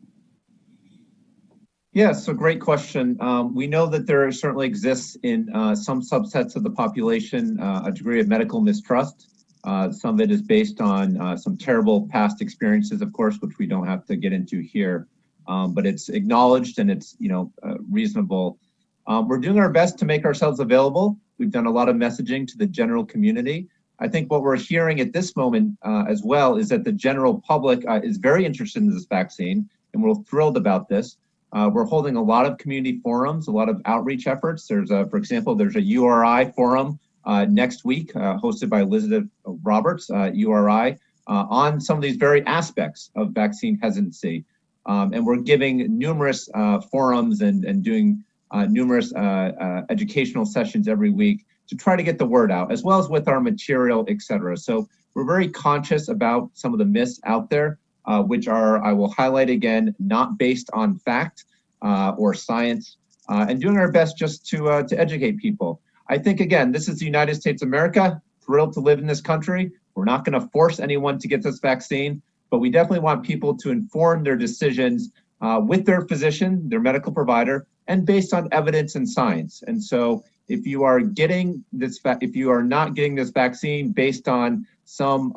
Yes, so great question. We know that there certainly exists in some subsets of the population a degree of medical mistrust. Some of it is based on some terrible past experiences, of course, which we don't have to get into here. but it's acknowledged and it's, reasonable. We're doing our best to make ourselves available. We've done a lot of messaging to the general community. I think what we're hearing at this moment as well is that the general public is very interested in this vaccine, and we're thrilled about this. We're holding a lot of community forums, a lot of outreach efforts. For example, there's a URI forum next week hosted by Lynzi DeLuccia, URI, on some of these very aspects of vaccine hesitancy. And we're giving numerous forums and doing numerous educational sessions every week to try to get the word out, as well as with our material, et cetera. So we're very conscious about some of the myths out there, which are, I will highlight again, not based on fact or science, and doing our best just to educate people. I think, again, this is the United States of America, thrilled to live in this country. We're not gonna force anyone to get this vaccine, but we definitely want people to inform their decisions with their physician, their medical provider, and based on evidence and science. And so if you are getting this, if you are not getting this vaccine based on some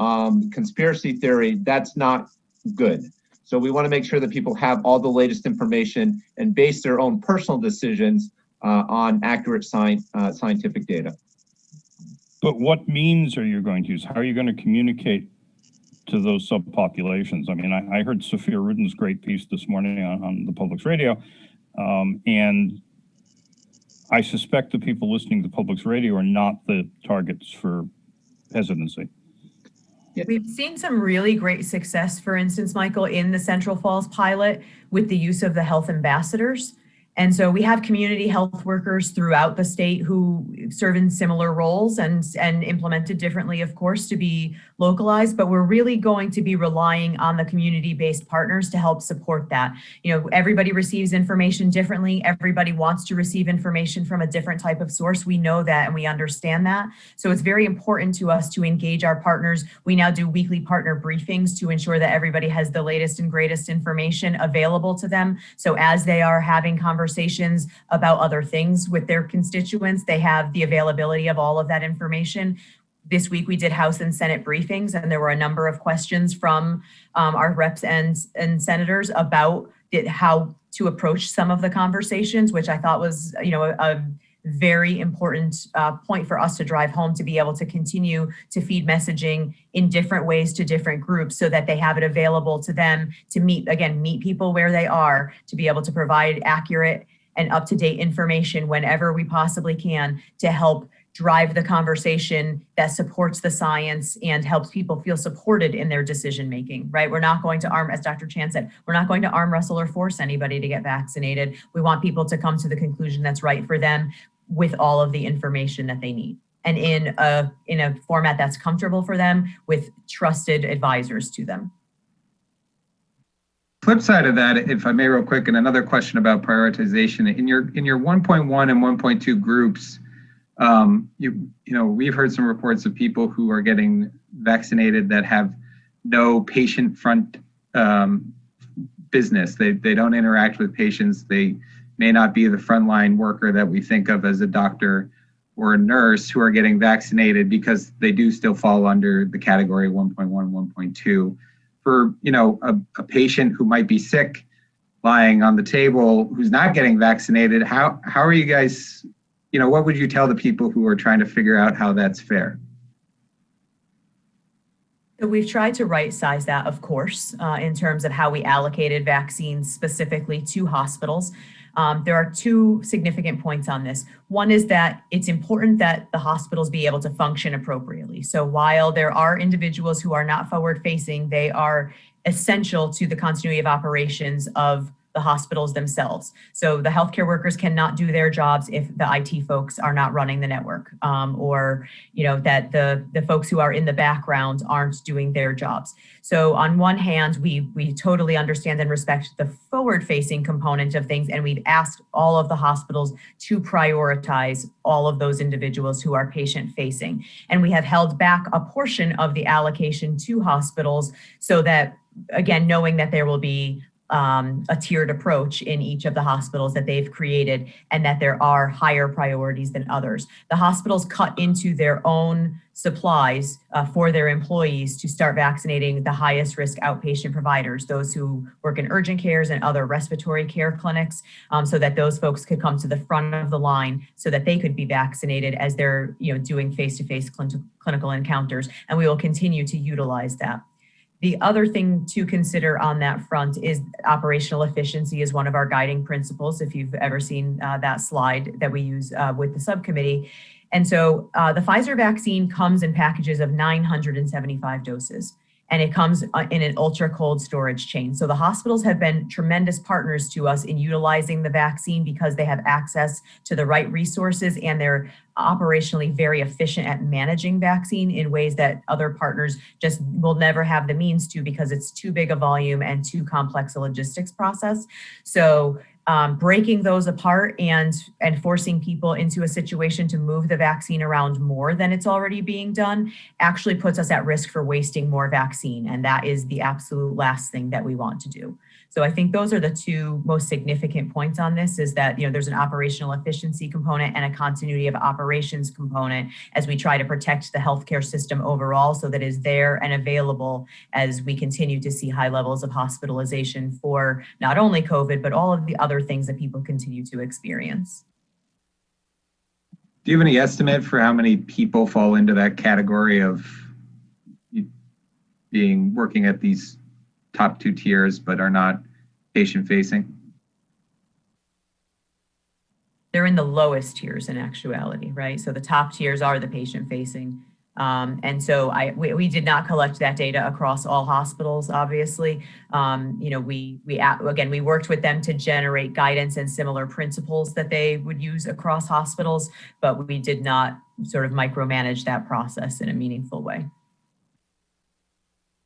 conspiracy theory, that's not good. So we want to make sure that people have all the latest information and base their own personal decisions on accurate scientific data. But what means are you going to use? How are you going to communicate to those subpopulations? I mean, I heard Sophia Rudin's great piece this morning on the Public's radio, and I suspect the people listening to Public's radio are not the targets for hesitancy. We've seen some really great success, for instance, Michael, in the Central Falls pilot with the use of the health ambassadors. And so we have community health workers throughout the state who serve in similar roles and implemented differently, of course, to be localized, but we're really going to be relying on the community-based partners to help support that. Everybody receives information differently. Everybody wants to receive information from a different type of source. We know that and we understand that. So it's very important to us to engage our partners. We now do weekly partner briefings to ensure that everybody has the latest and greatest information available to them. So as they are having conversations about other things with their constituents, they have the availability of all of that information. This week we did House and Senate briefings, and there were a number of questions from our reps and senators about how to approach some of the conversations, which I thought was, a very important point for us to drive home, to be able to continue to feed messaging in different ways to different groups so that they have it available to them to meet people where they are, to be able to provide accurate and up-to-date information whenever we possibly can to help drive the conversation that supports the science and helps people feel supported in their decision making, right? We're not going to arm, as Dr. Chan said, we're not going to arm wrestle or force anybody to get vaccinated. We want people to come to the conclusion that's right for them with all of the information that they need, and in a format that's comfortable for them with trusted advisors to them. Flip side of that, if I may real quick, and another question about prioritization. In your 1.1 and 1.2 groups, we've heard some reports of people who are getting vaccinated that have no patient front business. They don't interact with patients. They may not be the frontline worker that we think of as a doctor or a nurse who are getting vaccinated because they do still fall under the category 1.1, 1.2. For a patient who might be sick, lying on the table, who's not getting vaccinated, how are you guys? What would you tell the people who are trying to figure out how that's fair? So we've tried to right size that, of course, in terms of how we allocated vaccines specifically to hospitals. There are two significant points on this. One is that it's important that the hospitals be able to function appropriately. So while there are individuals who are not forward facing, they are essential to the continuity of operations of the hospitals themselves. So the healthcare workers cannot do their jobs if the IT folks are not running the network, or that the folks who are in the background aren't doing their jobs. So on one hand, we totally understand and respect the forward-facing component of things, and we've asked all of the hospitals to prioritize all of those individuals who are patient-facing. And we have held back a portion of the allocation to hospitals so that, again, knowing that there will be a tiered approach in each of the hospitals that they've created, and that there are higher priorities than others. The hospitals cut into their own supplies for their employees to start vaccinating the highest risk outpatient providers, those who work in urgent cares and other respiratory care clinics, so that those folks could come to the front of the line so that they could be vaccinated as they're doing face-to-face clinical encounters. And we will continue to utilize that. The other thing to consider on that front is operational efficiency is one of our guiding principles, if you've ever seen that slide that we use with the subcommittee. And so the Pfizer vaccine comes in packages of 975 doses, and it comes in an ultra cold storage chain. So the hospitals have been tremendous partners to us in utilizing the vaccine because they have access to the right resources, and they're operationally very efficient at managing vaccine in ways that other partners just will never have the means to, because it's too big a volume and too complex a logistics process. So breaking those apart and forcing people into a situation to move the vaccine around more than it's already being done actually puts us at risk for wasting more vaccine. And that is the absolute last thing that we want to do. So I think those are the two most significant points on this, is that there's an operational efficiency component and a continuity of operations component as we try to protect the healthcare system overall, so that is there and available as we continue to see high levels of hospitalization for not only COVID, but all of the other things that people continue to experience. Do you have any estimate for how many people fall into that category of working at these top two tiers but are not patient facing? They're in the lowest tiers in actuality, right? So the top tiers are the patient facing. And so we did not collect that data across all hospitals, obviously. We worked with them to generate guidance and similar principles that they would use across hospitals, but we did not sort of micromanage that process in a meaningful way.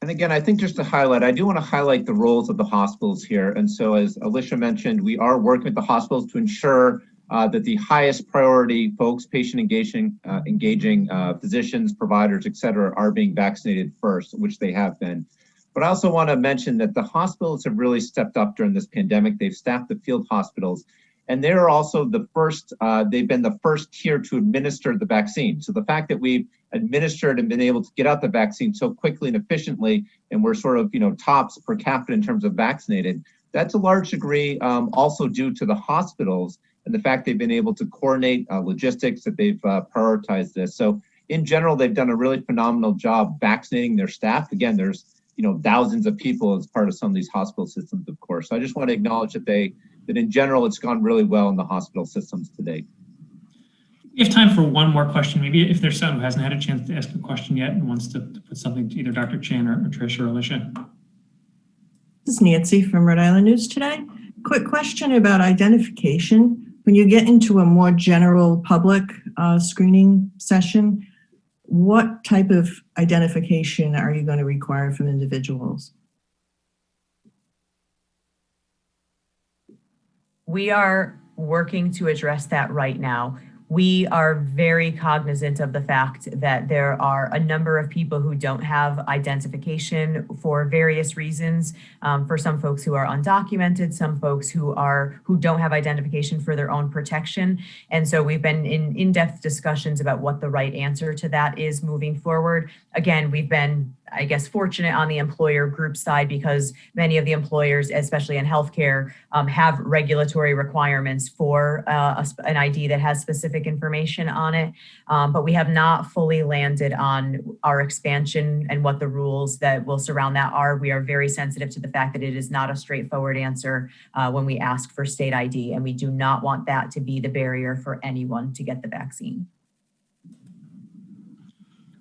And again, I think just to highlight, I do want to highlight the roles of the hospitals here. And so as Alicia mentioned, we are working with the hospitals to ensure that the highest priority folks, patient engaging physicians, providers, et cetera, are being vaccinated first, which they have been. But I also want to mention that the hospitals have really stepped up during this pandemic. They've staffed the field hospitals, and they're also the first, they've been the first tier to administer the vaccine. So the fact that we've administered and been able to get out the vaccine so quickly and efficiently, and we're sort of, tops per capita in terms of vaccinated, that's a large degree also due to the hospitals and the fact they've been able to coordinate logistics, that they've prioritized this. So in general, they've done a really phenomenal job vaccinating their staff. Again, there's thousands of people as part of some of these hospital systems, of course. So I just want to acknowledge that that in general, it's gone really well in the hospital systems to date. We have time for one more question. Maybe if there's someone who hasn't had a chance to ask a question yet and wants to put something to either Dr. Chan or Trish or Alicia. This is Nancy from Rhode Island News Today. Quick question about identification. When you get into a more general public screening session, what type of identification are you going to require from individuals? We are working to address that right now. We are very cognizant of the fact that there are a number of people who don't have identification for various reasons. For some folks who are undocumented, some folks who don't have identification for their own protection. And so we've been in in-depth discussions about what the right answer to that is moving forward. Again, we've been, I guess, fortunate on the employer group side because many of the employers, especially in healthcare, have regulatory requirements for an ID that has specific information on it. But we have not fully landed on our expansion and what the rules that will surround that are. We are very sensitive to the fact that it is not a straightforward answer when we ask for state ID, and we do not want that to be the barrier for anyone to get the vaccine.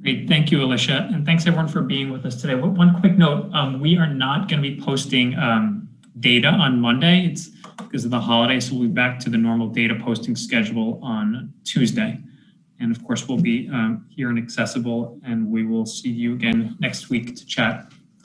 Great, thank you, Alicia, and thanks everyone for being with us today. One quick note, we are not going to be posting data on Monday. It's because of the holiday, so we'll be back to the normal data posting schedule on Tuesday. And of course, we'll be here and accessible, and we will see you again next week to chat.